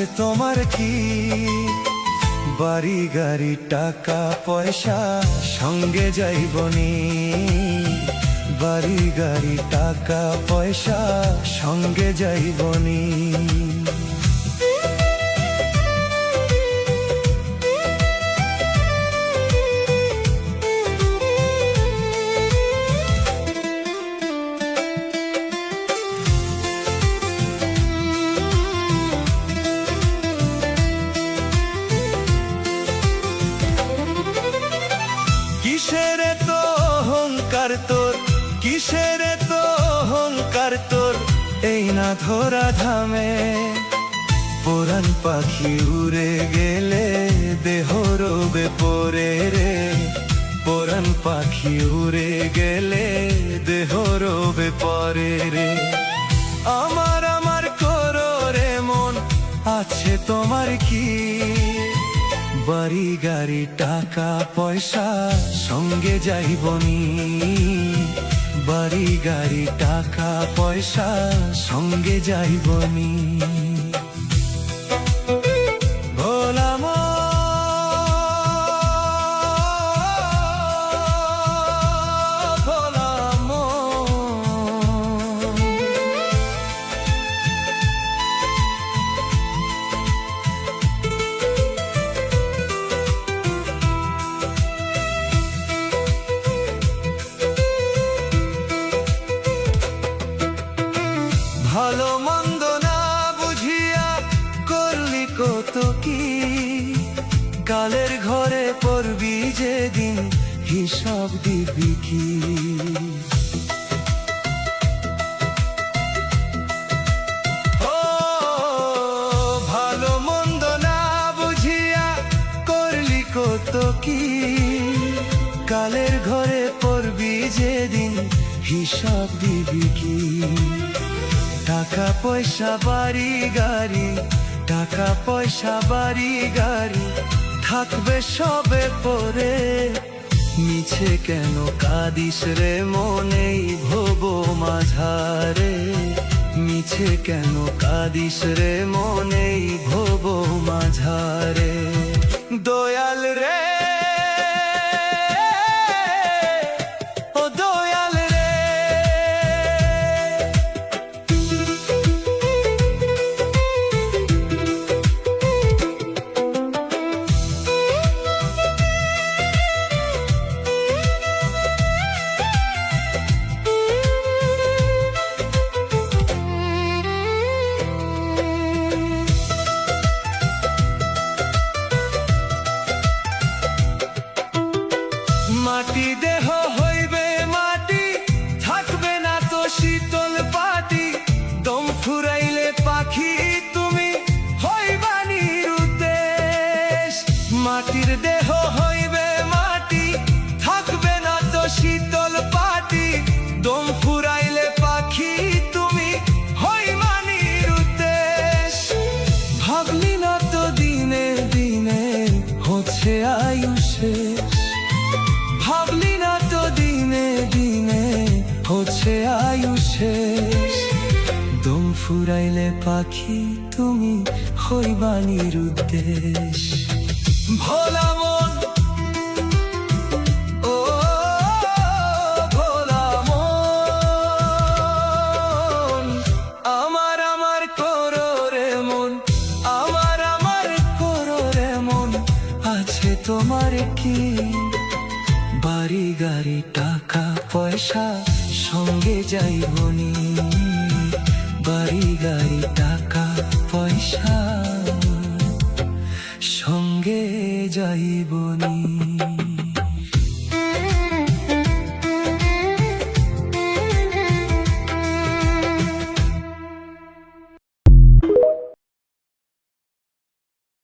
আছে তোমার কি? বাড়ি গাড়ি টাকা পয়সা সঙ্গে যাইবনি। বাড়ি গাড়ি টাকা পয়সা সঙ্গে যাইবনি। কিসের তো অহংকার তোর, কিসের তো অহংকার তোর, এই না ধরা ধামে। পুরান পাখি উড়ে গেলে দেহ রবে পরে রে। পুরান পাখি উড়ে গেলে দেহ রবে পরে রে। আমার আমার করো রে মন, আছে তোমার কি? বাড়ি গাড়ি টাকা পয়সা সঙ্গে যাইবনি। বাড়ি গাড়ি টাকা পয়সা সঙ্গে যাইবনি। ভোলাম ভোলাম ভালো মন্দ না বুঝিয়া করলি কত কি? কালের ঘরে পড়বি যেদিন হিসাব দিবি কি? ও ভালো মন্দ না বুঝিয়া করলি কত কি? কালের ঘরে পড়বি যেদিন হিসাব দিবি কি? টাকা পয়সা বাড়ি গাড়ি, টাকা পয়সা বাড়ি গাড়ি থাকবে সবে পরে। মিছে কেন কাঁদিস রে মনেই ভব মাঝারে। মিছে কেন কাঁদিস রে মনেই ভব মাঝারে। দয়াল রে মাটি দেহ হইবে মাটি, থাকবে না তো শীতল পাটি। দম ফুরাইলে পাখি তুমি হইবা নিরুদ্দেশ। মাটির দেহ হইবে মাটি, থাকবে না তো শীতল পাটি। দম ফুরাইলে পাখি তুমি হইবা নিরুদ্দেশ। ভাবলি না তো দিনে দিনে হচ্ছে আয়ু শেষ। ভাবলি না তো দিনে দিনে হচ্ছে আয়ু শেষ। দম ফুরাইলে পাখি তুমি হইবা নিরুদ্দেশ। ভোলা মন ও ভোলা মন, আমার আমার করো রে মন, আমার আমার করো রে মন, আছে তোমার কি? বাড়ি গাড়ি টাকা পয়সা সঙ্গে যাইবনি। বাড়ি গাড়ি টাকা পয়সা সঙ্গে যাইবনি।